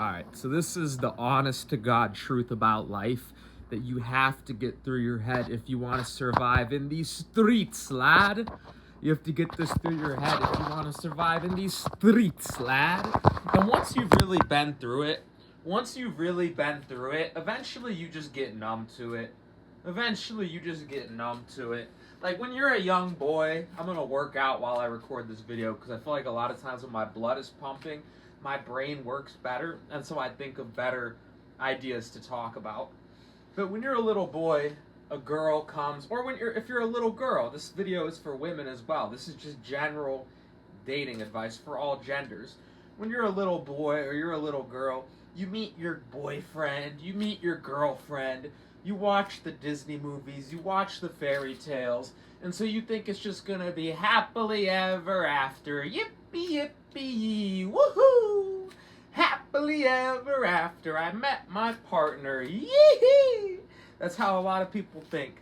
Alright, so this is the honest to God truth about life that you have to get through your head if you want to survive in these streets, lad. You have to get this through your head if you want to survive in these streets, lad. And once you've really been through it, eventually you just get numb to it. Like when you're a young boy, I'm gonna work out while I record this video because I feel like a lot of times when my blood is pumping, my brain works better, and so I think of better ideas to talk about. But when you're a little boy, a girl comes, or if you're a little girl, this video is for women as well. This is just general dating advice for all genders. When you're a little boy or you're a little girl, you meet your boyfriend, you meet your girlfriend, you watch the Disney movies, you watch the fairy tales, and so you think it's just gonna be happily ever after. Yippee yippee, woohoo! Happily ever after I met my partner. Yee! That's how a lot of people think.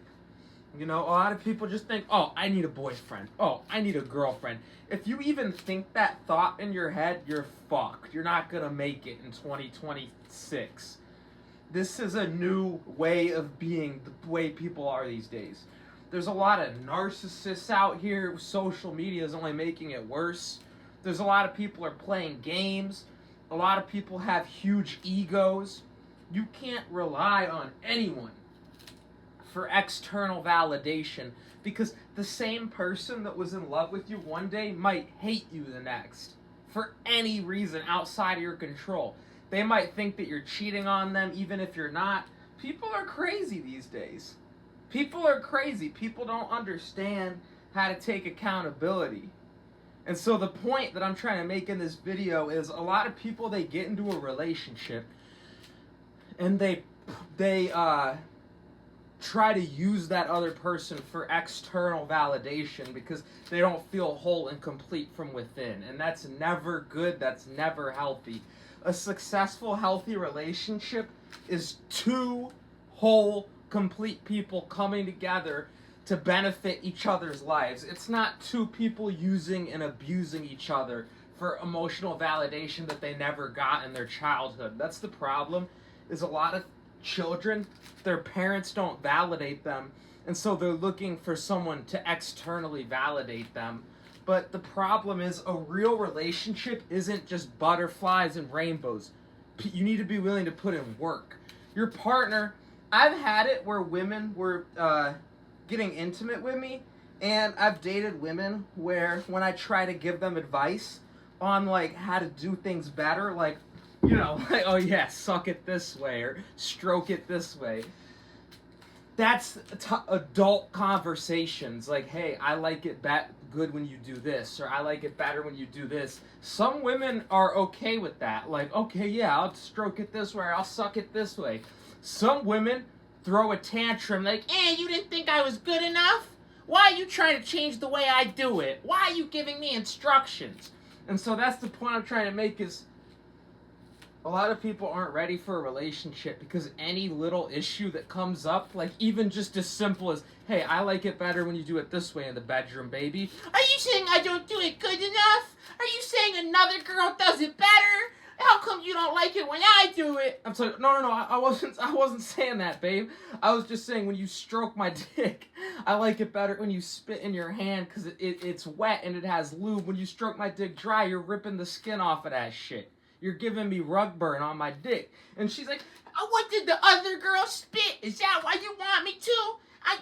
You know, a lot of people just think, oh, I need a boyfriend. Oh, I need a girlfriend. If you even think that thought in your head, you're fucked. You're not gonna make it in 2026. This is a new way of being, the way people are these days. There's a lot of narcissists out here. Social media is only making it worse. There's a lot of people are playing games. A lot of people have huge egos. You can't rely on anyone for external validation because the same person that was in love with you one day might hate you the next for any reason outside of your control. They might think that you're cheating on them even if you're not. People are crazy these days. People are crazy. People don't understand how to take accountability. And so the point that I'm trying to make in this video is a lot of people, they get into a relationship and they try to use that other person for external validation because they don't feel whole and complete from within. And that's never good. That's never healthy. A successful, healthy relationship is two whole, complete people coming together to benefit each other's lives. It's not two people using and abusing each other for emotional validation that they never got in their childhood. That's the problem, is a lot of children, their parents don't validate them, and so they're looking for someone to externally validate them. But the problem is a real relationship isn't just butterflies and rainbows. You need to be willing to put in work. Your partner, I've had it where women were getting intimate with me, and I've dated women where when I try to give them advice on like how to do things better, like, you know, like, oh yeah, suck it this way or stroke it this way. That's adult conversations. Like, hey, I like it good when you do this, or I like it better when you do this. Some women are okay with that. Like, okay, yeah, I'll stroke it this way, or I'll suck it this way. Some women throw a tantrum like, you didn't think I was good enough? Why are you trying to change the way I do it? Why are you giving me instructions? And so that's the point I'm trying to make is a lot of people aren't ready for a relationship because any little issue that comes up, like even just as simple as, hey, I like it better when you do it this way in the bedroom, baby. Are you saying I don't do it good enough? Are you saying another girl does it better? How come you don't like it when I do it? I'm like, no, I wasn't saying that, babe. I was just saying when you stroke my dick, I like it better when you spit in your hand because it's wet and it has lube. When you stroke my dick dry, you're ripping the skin off of that shit. You're giving me rug burn on my dick. And she's like, what did the other girl spit? Is that why you want me to?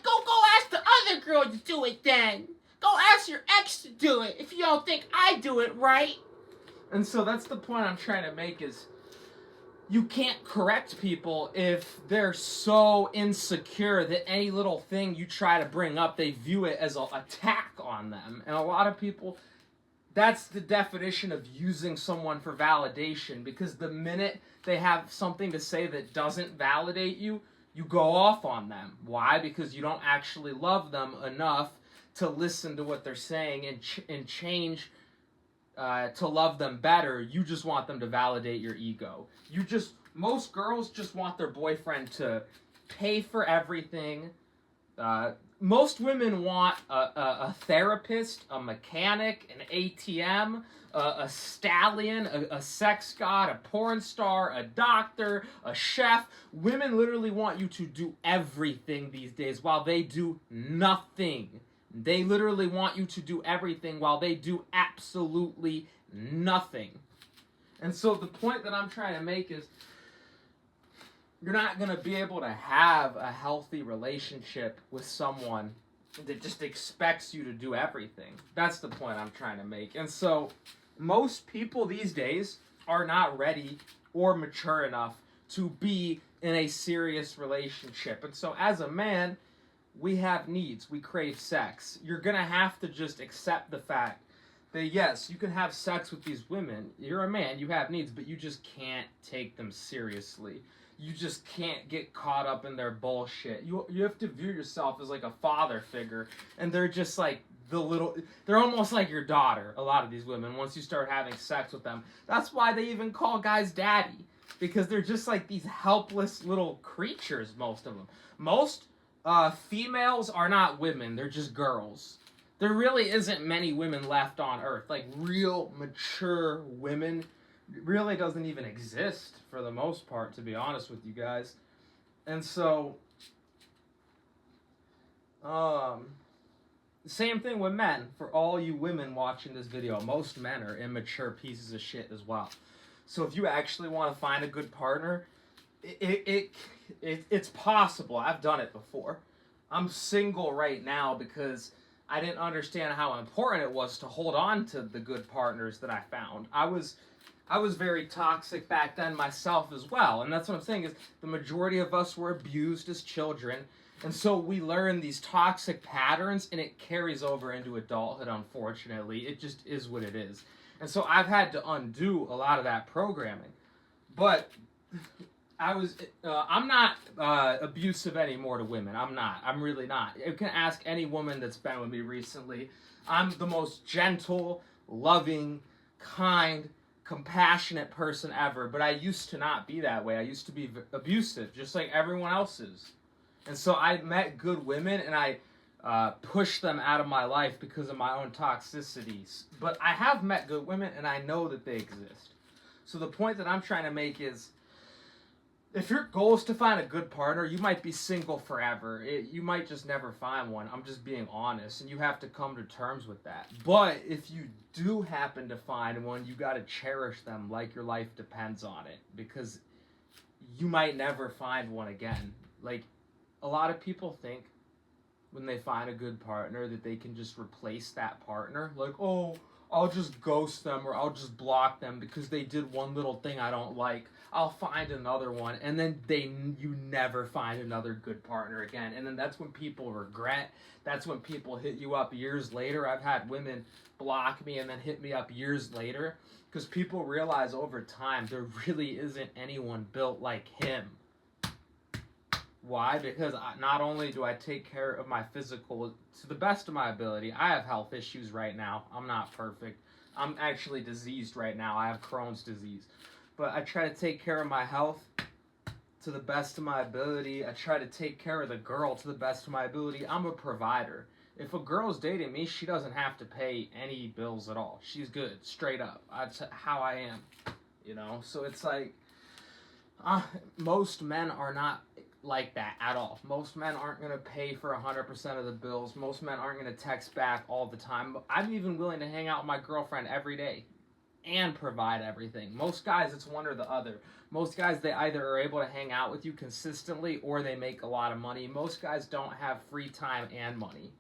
Go ask the other girl to do it then. Go ask your ex to do it if you don't think I do it right. And so that's the point I'm trying to make is you can't correct people if they're so insecure that any little thing you try to bring up, they view it as an attack on them. And a lot of people, that's the definition of using someone for validation, because the minute they have something to say that doesn't validate you, you go off on them. Why? Because you don't actually love them enough to listen to what they're saying and change to love them better. You just want them to validate your ego. Most girls just want their boyfriend to pay for everything, Most women want a therapist, a mechanic, an ATM, a stallion, a sex god, a porn star, a doctor, a chef. Women literally want you to do everything these days while they do nothing. They literally want you to do everything while they do absolutely nothing. And so the point that I'm trying to make is you're not going to be able to have a healthy relationship with someone that just expects you to do everything. That's the point I'm trying to make. And so most people these days are not ready or mature enough to be in a serious relationship. And so as a man, we have needs. We crave sex. You're going to have to just accept the fact that yes, you can have sex with these women. You're a man, you have needs, but you just can't take them seriously. You just can't get caught up in their bullshit. You have to view yourself as like a father figure, and they're just like they're almost like your daughter, a lot of these women, once you start having sex with them. That's why they even call guys daddy, because they're just like these helpless little creatures, most of them. Most females are not women, they're just girls. There really isn't many women left on earth. Like real mature women really doesn't even exist for the most part, to be honest with you guys. And so same thing with men. For all you women watching this video, most men are immature pieces of shit as well. So if you actually want to find a good partner, it's possible. I've done it before. I'm single right now because I didn't understand how important it was to hold on to the good partners that I found. I was very toxic back then myself as well, and that's what I'm saying is the majority of us were abused as children, and so we learn these toxic patterns, and it carries over into adulthood, unfortunately. It just is what it is. And so I've had to undo a lot of that programming. But I'm not abusive anymore to women. I'm not. I'm really not. You can ask any woman that's been with me recently. I'm the most gentle, loving, kind, compassionate person ever. But I used to not be that way. I used to be abusive, just like everyone else is. And so I met good women, and I pushed them out of my life because of my own toxicities. But I have met good women, and I know that they exist. So the point that I'm trying to make is, if your goal is to find a good partner, you might be single forever. You might just never find one. I'm just being honest, and you have to come to terms with that. But if you do happen to find one, you got to cherish them like your life depends on it, because you might never find one again. Like, a lot of people think when they find a good partner that they can just replace that partner. Like, oh, I'll just ghost them or I'll just block them because they did one little thing I don't like. I'll find another one, and then you never find another good partner again. And then that's when people regret. That's when people hit you up years later. I've had women block me and then hit me up years later because people realize over time there really isn't anyone built like him. Why? Because not only do I take care of my physical to the best of my ability, I have health issues right now. I'm not perfect. I'm actually diseased right now. I have Crohn's disease. But I try to take care of my health to the best of my ability. I try to take care of the girl to the best of my ability. I'm a provider. If a girl's dating me, she doesn't have to pay any bills at all. She's good, straight up. That's how I am, you know? So it's like, most men are not like that at all. Most men aren't going to pay for 100% of the bills. Most men aren't going to text back all the time. I'm even willing to hang out with my girlfriend every day and provide everything. Most guys, it's one or the other. Most guys, they either are able to hang out with you consistently or they make a lot of money. Most guys don't have free time and money.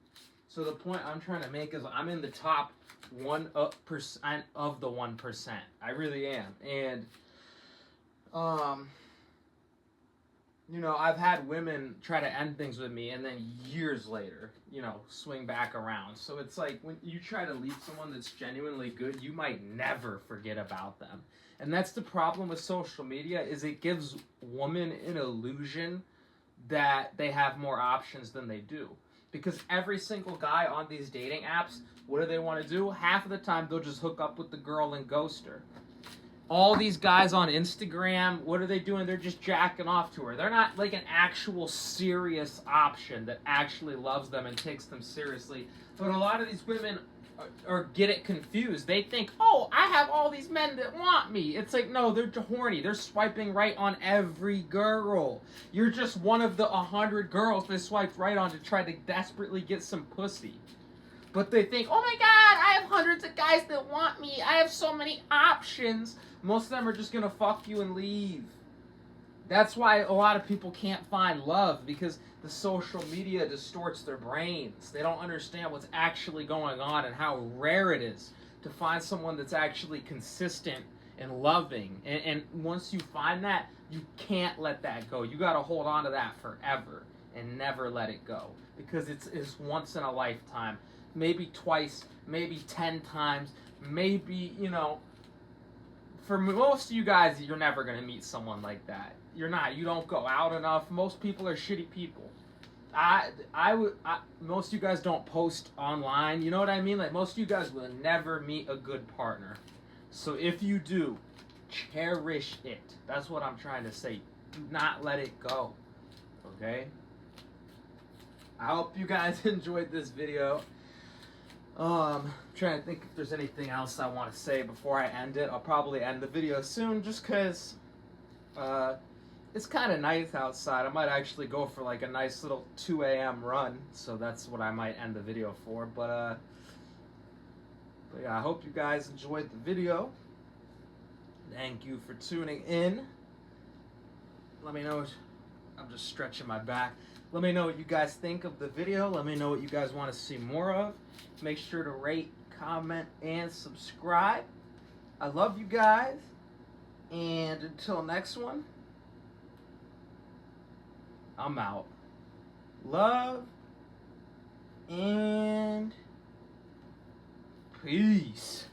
So the point I'm trying to make is I'm in the top 1% of the 1%. I really am. And you know, I've had women try to end things with me and then years later, you know, swing back around. So it's like when you try to leave someone that's genuinely good, you might never forget about them. And that's the problem with social media, is it gives women an illusion that they have more options than they do. Because every single guy on these dating apps, what do they want to do? Half of the time they'll just hook up with the girl and ghost her. all these guys on Instagram, what are they doing? They're just jacking off to her. They're not like an actual serious option that actually loves them and takes them seriously. But a lot of these women or get it confused. They think, oh, I have all these men that want me. It's like, no, they're horny. They're swiping right on every girl. You're just one of the 100 girls they swiped right on to try to desperately get some pussy. But they think, oh my god, I have hundreds of guys that want me. I have so many options. Most of them are just gonna fuck you and leave. That's why a lot of people can't find love, because the social media distorts their brains. They don't understand what's actually going on and how rare it is to find someone that's actually consistent and loving. And once you find that, you can't let that go. You gotta hold on to that forever and never let it go, because it's once in a lifetime. Maybe twice, maybe 10 times, maybe, for most of you guys, you're never going to meet someone like that. You're not. You don't go out enough. Most people are shitty people. Most of you guys don't post online. You know what I mean? Like, most of you guys will never meet a good partner. So if you do, cherish it. That's what I'm trying to say. Do not let it go. Okay? I hope you guys enjoyed this video. I'm trying to think if there's anything else I want to say before I end it. I'll probably end the video soon, just because it's kind of nice outside. I might actually go for like a nice little 2 a.m. run, so that's what I might end the video for. But yeah, I hope you guys enjoyed the video. Thank you for tuning in. Let me know. I'm just stretching my back. Let me know what you guys think of the video. Let me know what you guys want to see more of. Make sure to rate, comment, and subscribe. I love you guys. And until next one, I'm out. Love and peace.